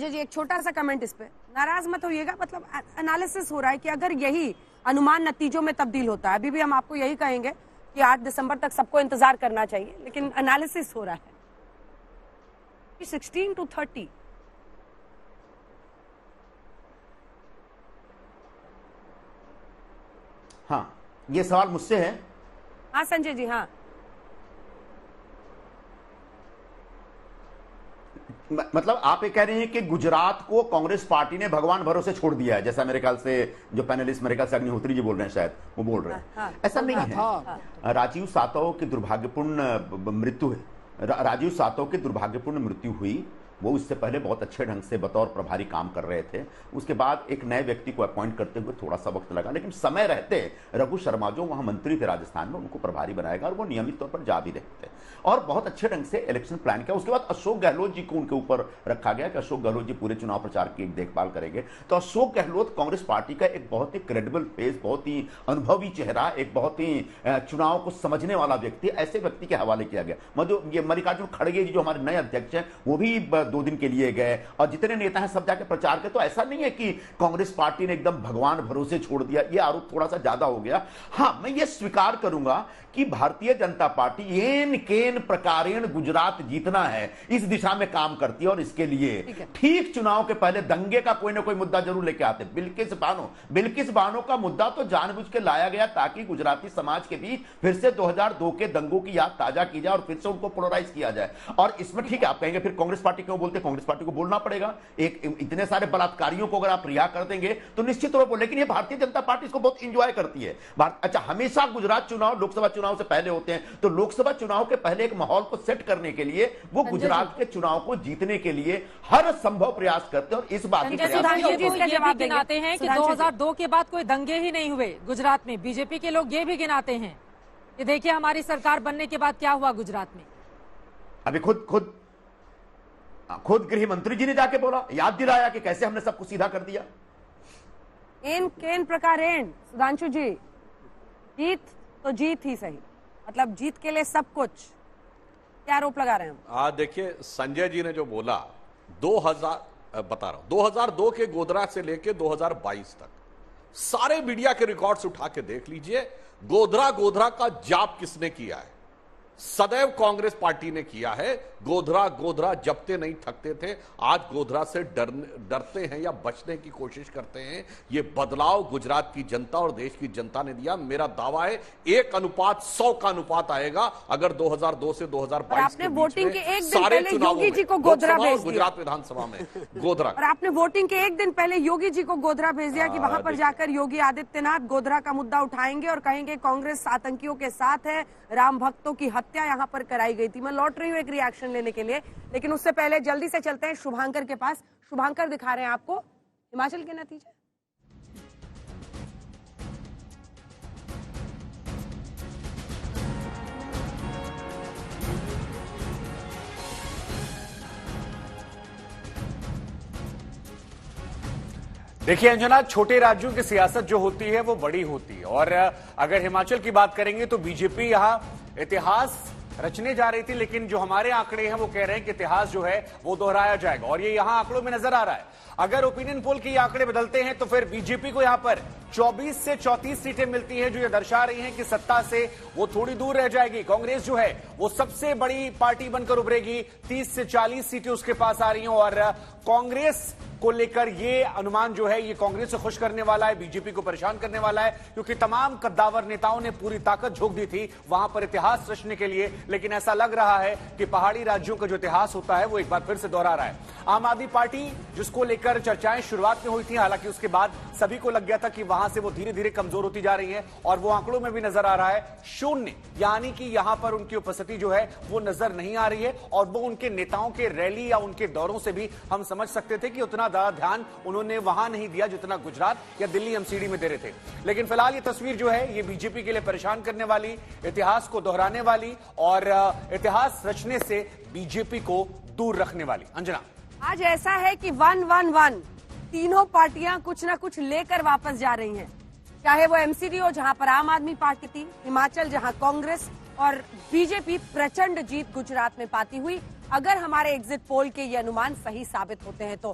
संजय जी, एक छोटा सा कमेंट इस पे, नाराज मत होइएगा, मतलब एनालिसिस हो रहा है कि अगर यही अनुमान नतीजों में तब्दील होता है, अभी भी हम आपको यही कहेंगे कि 8 दिसंबर तक सबको इंतजार करना चाहिए, लेकिन एनालिसिस हो रहा है 16 to 30। हाँ, ये सवाल मुझसे है। हाँ संजय जी, हाँ मतलब आप ये कह रहे हैं कि गुजरात को कांग्रेस पार्टी ने भगवान भरोसे छोड़ दिया है, जैसा मेरे ख्याल से जो पैनलिस्ट मेरे ख्याल से अग्निहोत्री जी बोल रहे हैं, शायद वो बोल रहे हैं। हाँ, ऐसा नहीं है। राजीव सातव की दुर्भाग्यपूर्ण मृत्यु है, राजीव सातव की दुर्भाग्यपूर्ण मृत्यु हुई। वो इससे पहले बहुत अच्छे ढंग से बतौर प्रभारी काम कर रहे थे, उसके बाद एक नए व्यक्ति को अपॉइंट करते हुए थोड़ा सा वक्त लगा, लेकिन समय रहते रघु शर्मा जो वहां मंत्री थे राजस्थान में, उनको प्रभारी बनाएगा और वो नियमित तौर पर जा भी रहे थे और बहुत अच्छे ढंग से इलेक्शन प्लान किया। उसके बाद अशोक गहलोत जी को उनके ऊपर रखा गया कि अशोक गहलोत जी पूरे चुनाव प्रचार की देखभाल करेंगे। तो अशोक गहलोत कांग्रेस पार्टी का एक बहुत ही क्रेडिबल फेस, बहुत ही अनुभवी चेहरा, एक बहुत ही चुनाव को समझने वाला व्यक्ति, ऐसे व्यक्ति के हवाले किया गया। ये मल्लिकार्जुन खड़गे जी जो हमारे नए अध्यक्ष हैं, वो भी 2 दिन के लिए गए और जितने नेता हैं सब जाके प्रचार के। तो ऐसा नहीं है कि कांग्रेस पार्टी ने एकदम भगवान भरोसे छोड़ दिया, ये आरोप थोड़ा सा ज्यादा हो गया। हाँ, मैं ये स्वीकार करूंगा कि भारतीय जनता पार्टी येन केन प्रकारेण गुजरात जीतना है इस दिशा में काम करती है और इसके लिए ठीक चुनाव के पहले दंगे का कोई ना कोई मुद्दा जरूर लेके आते। बिल्किस बानो का मुद्दा तो जानबूझ के लाया गया ताकि गुजराती समाज के बीच फिर से 2002 के दंगों की याद ताजा की जाए और फिर से उनको पोलराइज किया जाए। और इसमें ठीक है, आप कहेंगे फिर कांग्रेस पार्टी क्यों बोलते, कांग्रेस पार्टी को बोलना पड़ेगा। एक इतने सारे बलात्कारियों को अगर आप रिहा कर देंगे तो निश्चित तौर पर, लेकिन ये भारतीय जनता पार्टी इसको बहुत इंजॉय करती है। अच्छा, हमेशा गुजरात चुनाव लोकसभा चुनाव से पहले होते हैं, तो लोकसभा चुनाव के पहले एक माहौल को सेट करने के लिए वो गुजरात के चुनाव को जीतने के लिए हर संभव प्रयास करते हैं और इस बात की गिनाते हैं कि 2002 के बाद कोई दंगे ही नहीं हुए गुजरात में। बीजेपी के लोग ये भी गिनाते हैं कि देखिए हमारी सरकार बनने के बाद क्या हुआ गुजरात में। अभी खुद गृह मंत्री जी ने जाके बोला, याद दिलाया कि कैसे हमने सब कुछ सीधा कर दिया। एन केन प्रकारेण सुधांशु जी, जीत तो जीत ही सही, मतलब जीत के लिए सब कुछ, क्या आरोप लगा रहे हैं? देखिए संजय जी ने जो बोला, 2002 के गोधरा से लेके 2022 तक सारे मीडिया के रिकॉर्ड्स उठा के देख लीजिए। गोधरा का जाप किसने किया है? सदैव कांग्रेस पार्टी ने किया है। गोधरा जपते नहीं थकते थे, आज गोधरा से डरते हैं या बचने की कोशिश करते हैं। ये बदलाव गुजरात की जनता और देश की जनता ने दिया। मेरा दावा है 1:100 का अनुपात आएगा अगर 2002 से 2022 के वोटिंग के एक दिन सारे पहले योगी जी को गोधरा भेज दिया, गुजरात विधानसभा में गोधरा, और आपने वोटिंग के एक दिन पहले योगी जी को गोधरा भेज दिया कि वहां पर जाकर योगी आदित्यनाथ गोधरा का मुद्दा उठाएंगे और कहेंगे कांग्रेस आतंकियों के साथ है, राम भक्तों की हत्या यहां पर कराई गई थी। मैं लौट रही हूं एक रिएक्शन लेने के लिए, लेकिन उससे पहले जल्दी से चलते हैं शुभांकर के पास। शुभांकर दिखा रहे हैं आपको हिमाचल के नतीजे। देखिए अंजना, छोटे राज्यों की सियासत जो होती है वो बड़ी होती है और अगर हिमाचल की बात करेंगे तो बीजेपी यहां इतिहास रचने जा रही थी, लेकिन जो हमारे आंकड़े हैं वो कह रहे हैं कि इतिहास जो है वो दोहराया जाएगा और ये यहां आंकड़ों में नजर आ रहा है। अगर ओपिनियन पोल के आंकड़े बदलते हैं तो फिर बीजेपी को यहां पर 24 से 34 सीटें मिलती हैं, जो ये दर्शा रही हैं कि सत्ता से वो थोड़ी दूर रह जाएगी। कांग्रेस जो है वो सबसे बड़ी पार्टी बनकर उभरेगी, 30 से 40 सीटें उसके पास आ रही हैं और कांग्रेस को लेकर ये अनुमान जो है ये कांग्रेस से खुश करने वाला है, बीजेपी को परेशान करने वाला है, क्योंकि तमाम कद्दावर नेताओं ने पूरी ताकत झोंक दी थी वहां पर इतिहास रचने के लिए, लेकिन ऐसा लग रहा है कि पहाड़ी राज्यों का जो इतिहास होता है वो एक बार फिर से दोहरा रहा है। आम आदमी पार्टी जिसको लेकर चर्चाएं शुरुआत में हुई थी, हालांकि उसके बाद सभी को लग गया था कि वहां से वो धीरे धीरे कमजोर होती जा रही है और वो आंकड़ों में भी नजर आ रहा है 0, यानी कि यहां पर उनकी उपस्थिति जो है वो नजर नहीं आ रही है और वो उनके नेताओं के रैली या उनके दौरों से भी हम समझ सकते थे कि उतना ज्यादा ध्यान उन्होंने वहां नहीं दिया जितना गुजरात या दिल्ली एमसीडी में दे रहे थे। लेकिन फिलहाल ये तस्वीर जो है ये बीजेपी के लिए परेशान करने वाली, इतिहास को दोहराने वाली और इतिहास रचने से बीजेपी को दूर रखने वाली। अंजना, आज ऐसा है कि 1-1-1 तीनों पार्टियां कुछ ना कुछ लेकर वापस जा रही हैं, चाहे वो एमसीडी हो जहां पर आम आदमी पार्टी थी, हिमाचल जहां कांग्रेस, और बीजेपी प्रचंड जीत गुजरात में पाती हुई, अगर हमारे एग्जिट पोल के ये अनुमान सही साबित होते हैं तो।